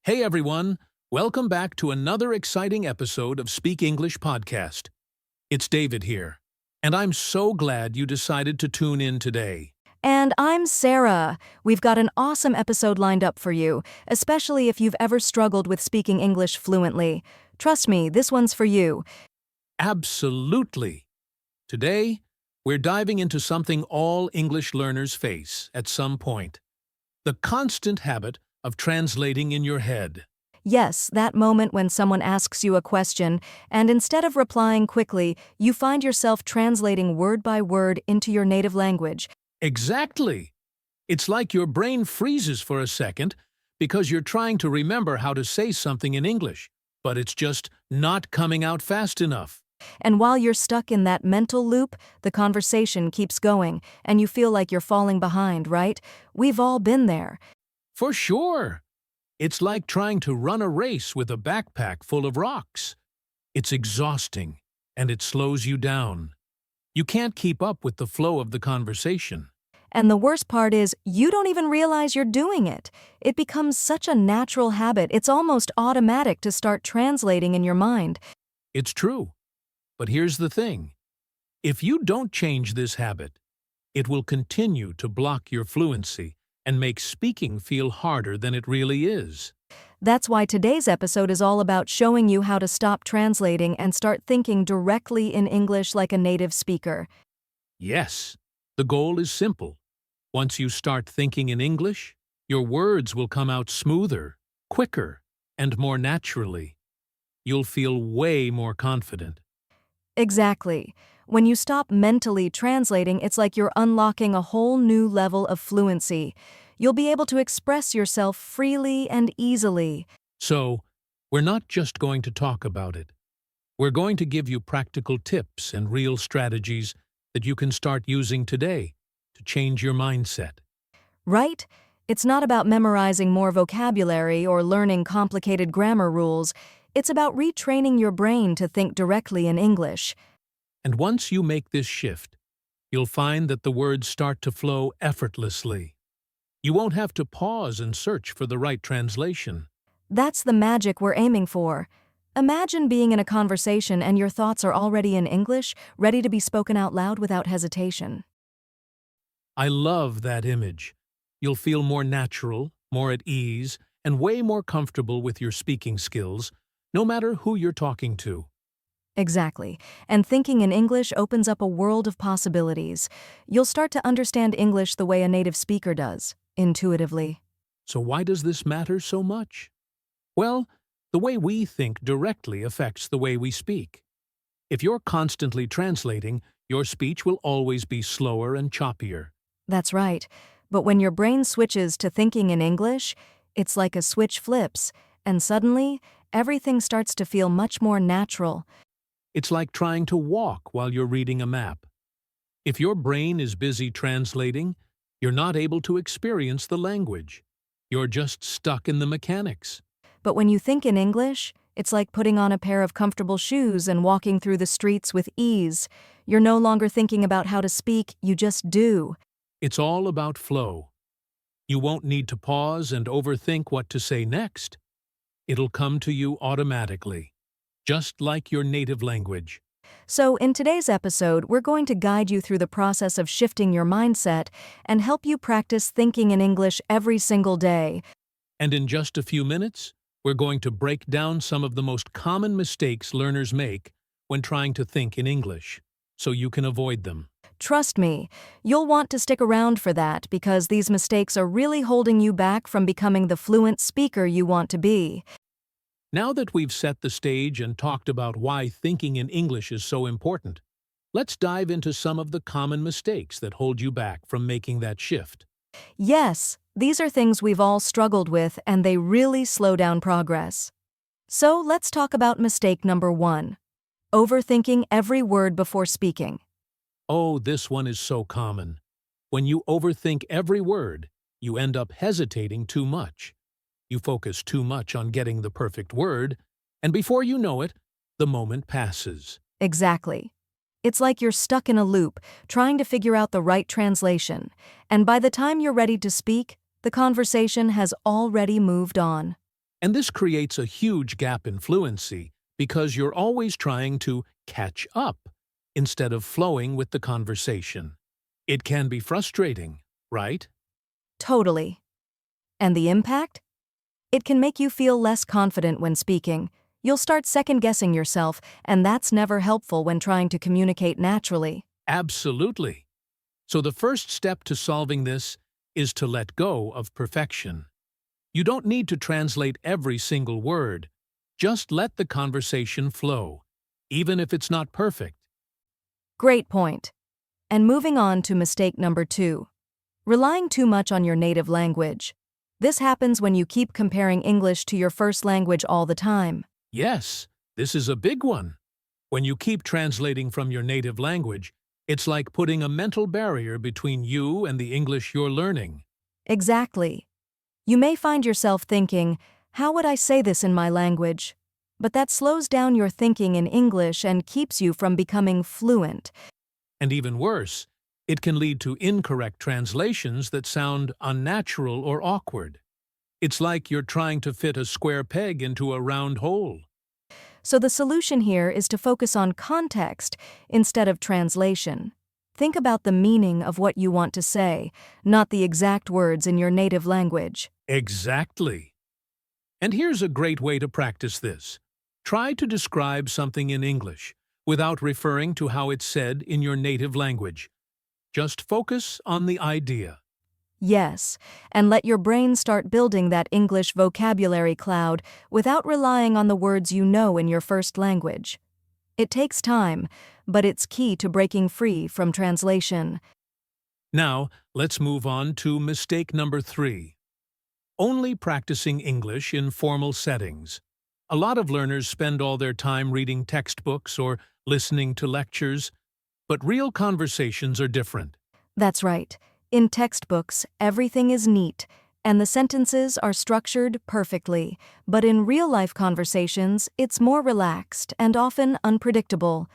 Hey everyone, welcome back to another exciting episode of Speak English Podcast. It's David here, and I'm so glad you decided to tune in today. And I'm Sarah. We've got an awesome episode lined up for you, especially if you've ever struggled with speaking English fluently. Trust me, this one's for you. Absolutely. Today, we're diving into something all English learners face at some point: the constant habit of translating in your head. Yes, that moment when someone asks you a question, and instead of replying quickly, you find yourself translating word by word into your native language. Exactly. It's like your brain freezes for a second because you're trying to remember how to say something in English, but it's just not coming out fast enough. And while you're stuck in that mental loop, the conversation keeps going, and you feel like you're falling behind, right? We've all been there. For sure. It's like trying to run a race with a backpack full of rocks. It's exhausting, and it slows you down. You can't keep up with the flow of the conversation. And the worst part is, you don't even realize you're doing it. It becomes such a natural habit, it's almost automatic to start translating in your mind. It's true. But here's the thing. If you don't change this habit, it will continue to block your fluency and make speaking feel harder than it really is. That's why today's episode is all about showing you how to stop translating and start thinking directly in English like a native speaker. Yes, the goal is simple. Once you start thinking in English, your words will come out smoother, quicker, and more naturally. You'll feel way more confident. Exactly. When you stop mentally translating, it's like you're unlocking a whole new level of fluency. You'll be able to express yourself freely and easily. So, we're not just going to talk about it. We're going to give you practical tips and real strategies that you can start using today to change your mindset. Right? It's not about memorizing more vocabulary or learning complicated grammar rules. It's about retraining your brain to think directly in English. And once you make this shift, you'll find that the words start to flow effortlessly. You won't have to pause and search for the right translation. That's the magic we're aiming for. Imagine being in a conversation and your thoughts are already in English, ready to be spoken out loud without hesitation. I love that image. You'll feel more natural, more at ease, and way more comfortable with your speaking skills, no matter who you're talking to. Exactly. And thinking in English opens up a world of possibilities. You'll start to understand English the way a native speaker does, intuitively. So why does this matter so much? Well, the way we think directly affects the way we speak. If you're constantly translating, your speech will always be slower and choppier. That's right. But when your brain switches to thinking in English, it's like a switch flips, and suddenly, everything starts to feel much more natural. It's like trying to walk while you're reading a map. If your brain is busy translating, you're not able to experience the language. You're just stuck in the mechanics. But when you think in English, it's like putting on a pair of comfortable shoes and walking through the streets with ease. You're no longer thinking about how to speak, you just do. It's all about flow. You won't need to pause and overthink what to say next. It'll come to you automatically, just like your native language. So in today's episode, we're going to guide you through the process of shifting your mindset and help you practice thinking in English every single day. And in just a few minutes, we're going to break down some of the most common mistakes learners make when trying to think in English, so you can avoid them. Trust me, you'll want to stick around for that because these mistakes are really holding you back from becoming the fluent speaker you want to be. Now that we've set the stage and talked about why thinking in English is so important, let's dive into some of the common mistakes that hold you back from making that shift. Yes, these are things we've all struggled with and they really slow down progress. So let's talk about mistake number 1. Overthinking every word before speaking. Oh, this one is so common. When you overthink every word, you end up hesitating too much. You focus too much on getting the perfect word, and before you know it, the moment passes. Exactly. It's like you're stuck in a loop, trying to figure out the right translation, and by the time you're ready to speak, the conversation has already moved on. And this creates a huge gap in fluency because you're always trying to catch up instead of flowing with the conversation. It can be frustrating, right? Totally. And the impact? It can make you feel less confident when speaking. You'll start second-guessing yourself, and that's never helpful when trying to communicate naturally. Absolutely. So the first step to solving this is to let go of perfection. You don't need to translate every single word. Just let the conversation flow, even if it's not perfect. Great point. And moving on to mistake number 2. Relying too much on your native language. This happens when you keep comparing English to your first language all the time. Yes, this is a big one. When you keep translating from your native language, it's like putting a mental barrier between you and the English you're learning. Exactly. You may find yourself thinking, how would I say this in my language? But that slows down your thinking in English and keeps you from becoming fluent. And even worse, it can lead to incorrect translations that sound unnatural or awkward. It's like you're trying to fit a square peg into a round hole. So the solution here is to focus on context instead of translation. Think about the meaning of what you want to say, not the exact words in your native language. Exactly. And here's a great way to practice this. Try to describe something in English without referring to how it's said in your native language. Just focus on the idea. Yes, and let your brain start building that English vocabulary cloud without relying on the words you know in your first language. It takes time, but it's key to breaking free from translation. Now, let's move on to mistake number 3. Only practicing English in formal settings. A lot of learners spend all their time reading textbooks or listening to lectures, but real conversations are different. That's right. In textbooks, everything is neat, and the sentences are structured perfectly, but in real-life conversations, it's more relaxed and often unpredictable.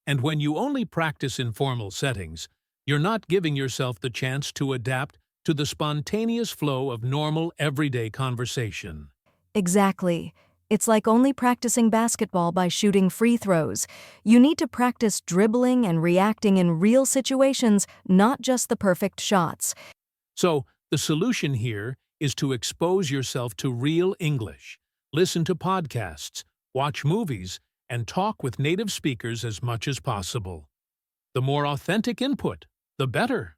And when you only practice in formal settings, you're not giving yourself the chance to adapt to the spontaneous flow of normal, everyday conversation. Exactly. It's like only practicing basketball by shooting free throws. You need to practice dribbling and reacting in real situations, not just the perfect shots. So, the solution here is to expose yourself to real English, listen to podcasts, watch movies, and talk with native speakers as much as possible. The more authentic input, the better.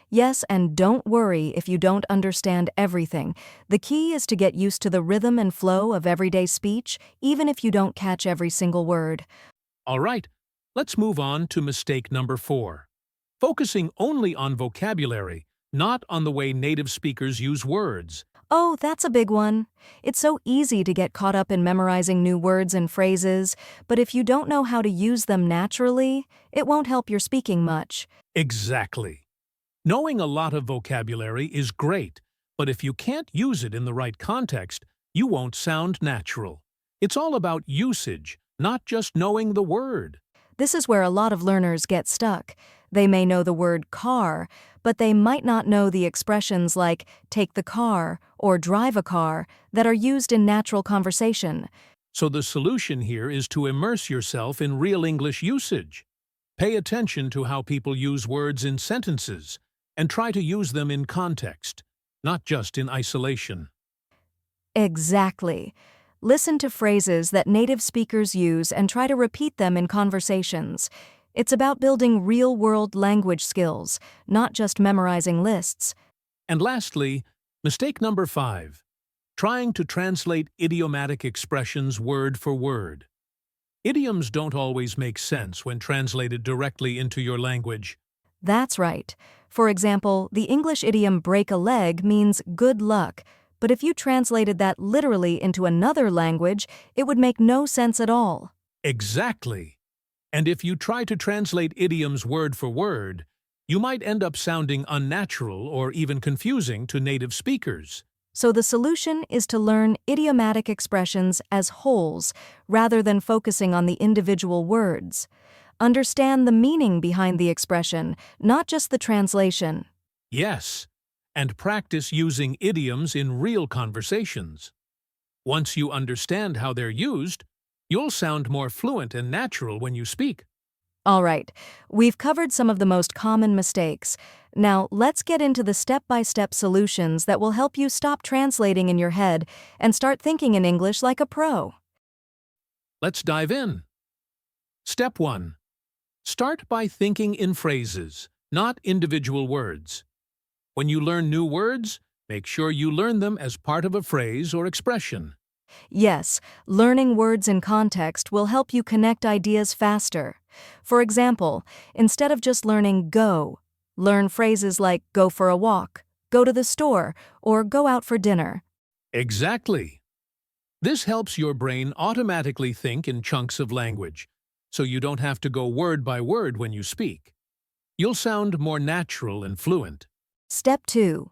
Yes, and don't worry if you don't understand everything. The key is to get used to the rhythm and flow of everyday speech, even if you don't catch every single word. All right, let's move on to mistake number 4. Focusing only on vocabulary, not on the way native speakers use words. Oh, that's a big one. It's so easy to get caught up in memorizing new words and phrases, but if you don't know how to use them naturally, it won't help your speaking much. Exactly. Knowing a lot of vocabulary is great, but if you can't use it in the right context, you won't sound natural. It's all about usage, not just knowing the word. This is where a lot of learners get stuck. They may know the word car, but they might not know the expressions like take the car or drive a car that are used in natural conversation. So the solution here is to immerse yourself in real English usage. Pay attention to how people use words in sentences, and try to use them in context, not just in isolation. Exactly. Listen to phrases that native speakers use and try to repeat them in conversations. It's about building real-world language skills, not just memorizing lists. And lastly, mistake number 5. Trying to translate idiomatic expressions word for word. Idioms don't always make sense when translated directly into your language. That's right. For example, the English idiom break a leg means good luck, but if you translated that literally into another language, it would make no sense at all. Exactly. And if you try to translate idioms word for word, you might end up sounding unnatural or even confusing to native speakers. So the solution is to learn idiomatic expressions as wholes rather than focusing on the individual words. Understand the meaning behind the expression, not just the translation. Yes, and practice using idioms in real conversations. Once you understand how they're used, you'll sound more fluent and natural when you speak. All right, we've covered some of the most common mistakes. Now, let's get into the step-by-step solutions that will help you stop translating in your head and start thinking in English like a pro. Let's dive in. Step 1. Start by thinking in phrases, not individual words. When you learn new words, make sure you learn them as part of a phrase or expression. Yes, learning words in context will help you connect ideas faster. For example, instead of just learning go, learn phrases like go for a walk, go to the store, or go out for dinner. Exactly. This helps your brain automatically think in chunks of language, so you don't have to go word by word when you speak. You'll sound more natural and fluent. Step 2.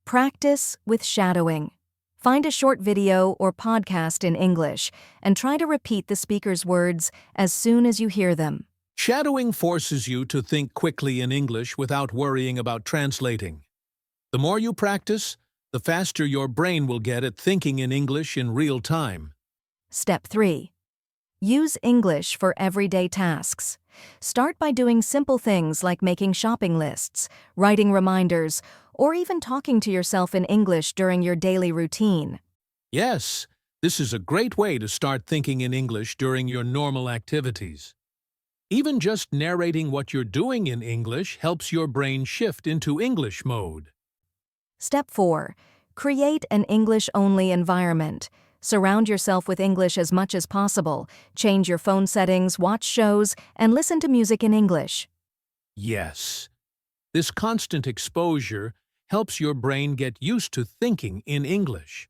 Practice with shadowing. Find a short video or podcast in English and try to repeat the speaker's words as soon as you hear them. Shadowing forces you to think quickly in English without worrying about translating. The more you practice, the faster your brain will get at thinking in English in real time. Step 3. Use English for everyday tasks. Start by doing simple things like making shopping lists, writing reminders, or even talking to yourself in English during your daily routine. Yes, this is a great way to start thinking in English during your normal activities. Even just narrating what you're doing in English helps your brain shift into English mode. Step 4. Create an English-only environment. Surround yourself with English as much as possible. Change your phone settings, watch shows, and listen to music in English. Yes, this constant exposure helps your brain get used to thinking in English.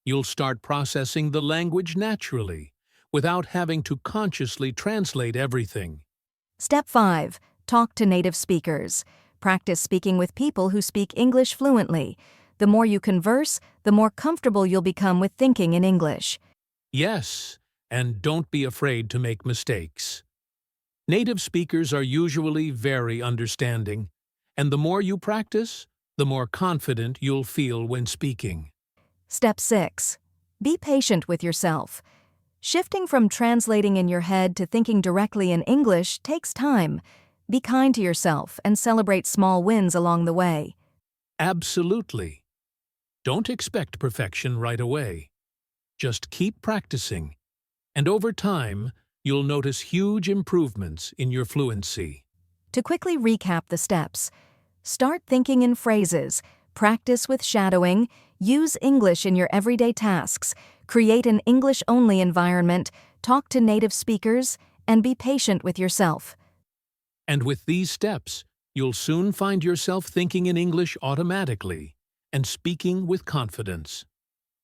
You'll start processing the language naturally, without having to consciously translate everything. Step 5. Talk to native speakers. Practice speaking with people who speak English fluently. The more you converse, the more comfortable you'll become with thinking in English. Yes, and don't be afraid to make mistakes. Native speakers are usually very understanding, and the more you practice, the more confident you'll feel when speaking. Step 6. Be patient with yourself. Shifting from translating in your head to thinking directly in English takes time. Be kind to yourself and celebrate small wins along the way. Absolutely. Don't expect perfection right away. Just keep practicing, and over time, you'll notice huge improvements in your fluency. To quickly recap the steps, start thinking in phrases, practice with shadowing, use English in your everyday tasks, create an English-only environment, talk to native speakers, and be patient with yourself. And with these steps, you'll soon find yourself thinking in English automatically and speaking with confidence.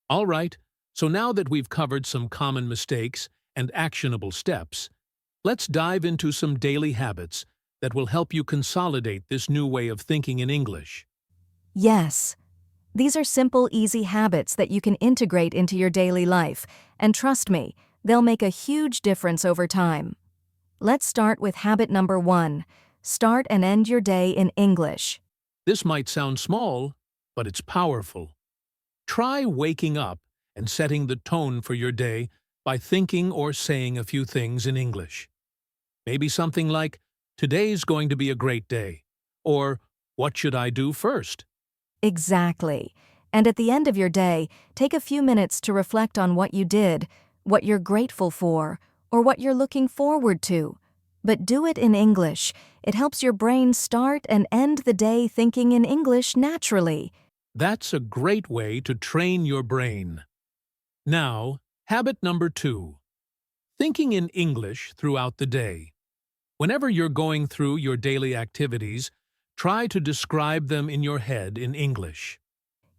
All right, so now that we've covered some common mistakes and actionable steps, let's dive into some daily habits that will help you consolidate this new way of thinking in English. Yes, these are simple, easy habits that you can integrate into your daily life, and trust me, they'll make a huge difference over time. Let's start with habit number 1. Start and end your day in English. This might sound small, but it's powerful. Try waking up and setting the tone for your day by thinking or saying a few things in English. Maybe something like, "Today's going to be a great day," or "What should I do first?" Exactly. And at the end of your day, take a few minutes to reflect on what you did, what you're grateful for, or what you're looking forward to. But do it in English. It helps your brain start and end the day thinking in English naturally. That's a great way to train your brain. Now, habit number 2. Thinking in English throughout the day. Whenever you're going through your daily activities, try to describe them in your head in English.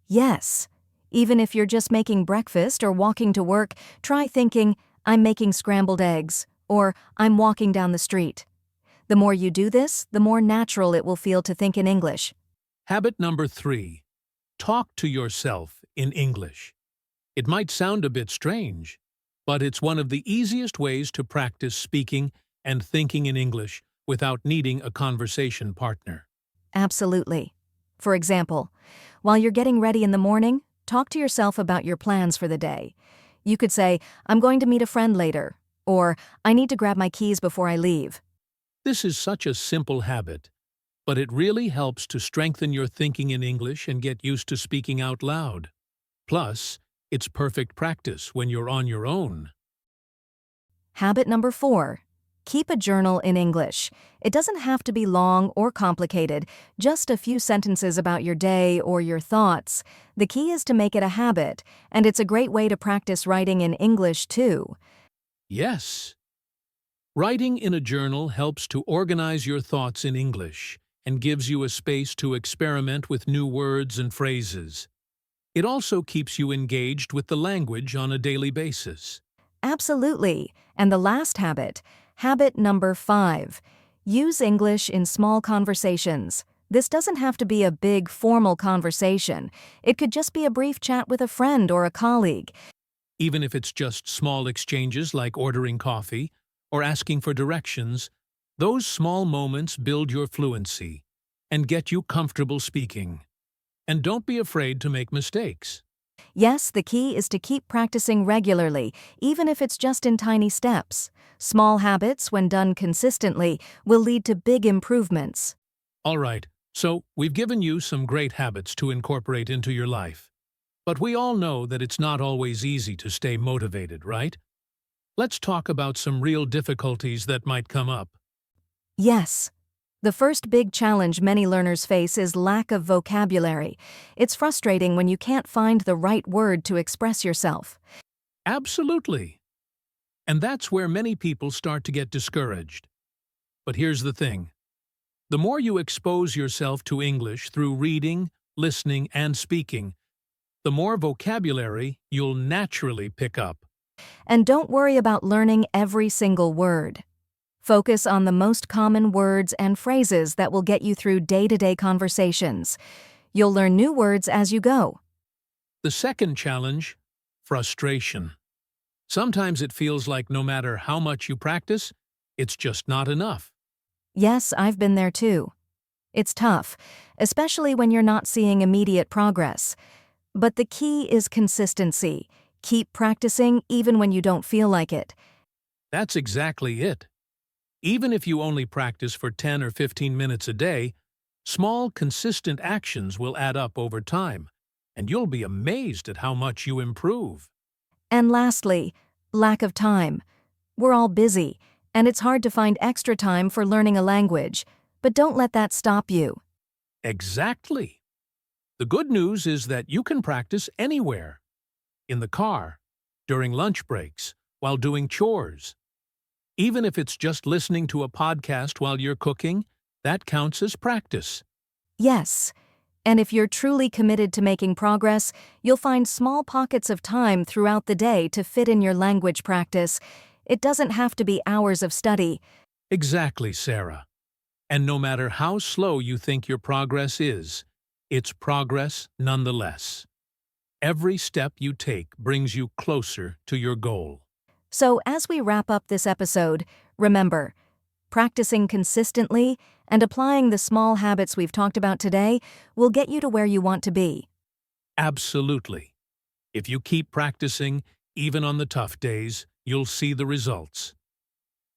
Yes. Even if you're just making breakfast or walking to work, try thinking, "I'm making scrambled eggs," or "I'm walking down the street." The more you do this, the more natural it will feel to think in English. Habit number 3. Talk to yourself in English. It might sound a bit strange, but it's one of the easiest ways to practice speaking and thinking in English without needing a conversation partner. Absolutely. For example, while you're getting ready in the morning, talk to yourself about your plans for the day. You could say, I'm going to meet a friend later, or I need to grab my keys before I leave. This is such a simple habit, but it really helps to strengthen your thinking in English and get used to speaking out loud. Plus, it's perfect practice when you're on your own. Habit number 4. Keep a journal in English. It doesn't have to be long or complicated, just a few sentences about your day or your thoughts. The key is to make it a habit, and it's a great way to practice writing in English too. Yes. Writing in a journal helps to organize your thoughts in English and gives you a space to experiment with new words and phrases. It also keeps you engaged with the language on a daily basis. Absolutely. And the last habit, habit number 5. Use English in small conversations. This doesn't have to be a big, formal conversation. It could just be a brief chat with a friend or a colleague. Even if it's just small exchanges like ordering coffee or asking for directions, those small moments build your fluency and get you comfortable speaking. And don't be afraid to make mistakes. Yes, the key is to keep practicing regularly, even if it's just in tiny steps. Small habits, when done consistently, will lead to big improvements. All right, so we've given you some great habits to incorporate into your life. But we all know that it's not always easy to stay motivated, right? Let's talk about some real difficulties that might come up. Yes. The first big challenge many learners face is lack of vocabulary. It's frustrating when you can't find the right word to express yourself. Absolutely. And that's where many people start to get discouraged. But here's the thing. The more you expose yourself to English through reading, listening, and speaking, the more vocabulary you'll naturally pick up. And don't worry about learning every single word. Focus on the most common words and phrases that will get you through day-to-day conversations. You'll learn new words as you go. The second challenge, frustration. Sometimes it feels like no matter how much you practice, it's just not enough. Yes, I've been there too. It's tough, especially when you're not seeing immediate progress. But the key is consistency. Keep practicing even when you don't feel like it. That's exactly it. Even if you only practice for 10 or 15 minutes a day, small, consistent actions will add up over time, and you'll be amazed at how much you improve. And lastly, lack of time. We're all busy, and it's hard to find extra time for learning a language, but don't let that stop you. Exactly. The good news is that you can practice anywhere. In the car, during lunch breaks, while doing chores. Even if it's just listening to a podcast while you're cooking, that counts as practice. Yes, and if you're truly committed to making progress, you'll find small pockets of time throughout the day to fit in your language practice. It doesn't have to be hours of study. Exactly, Sarah. And no matter how slow you think your progress is, it's progress nonetheless. Every step you take brings you closer to your goal. So as we wrap up this episode, remember, practicing consistently and applying the small habits we've talked about today will get you to where you want to be. Absolutely. If you keep practicing, even on the tough days, you'll see the results.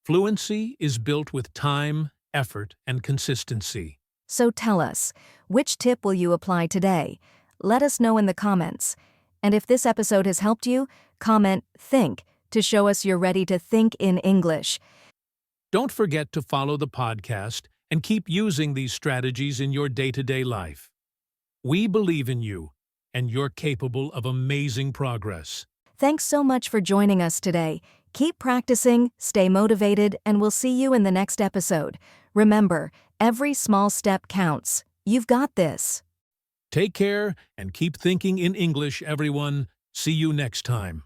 Fluency is built with time, effort, and consistency. So tell us, which tip will you apply today? Let us know in the comments. And if this episode has helped you, comment "think" to show us you're ready to think in English. Don't forget to follow the podcast and keep using these strategies in your day-to-day life. We believe in you, and you're capable of amazing progress. Thanks so much for joining us today. Keep practicing, stay motivated, and we'll see you in the next episode. Remember, every small step counts. You've got this. Take care and keep thinking in English, everyone. See you next time.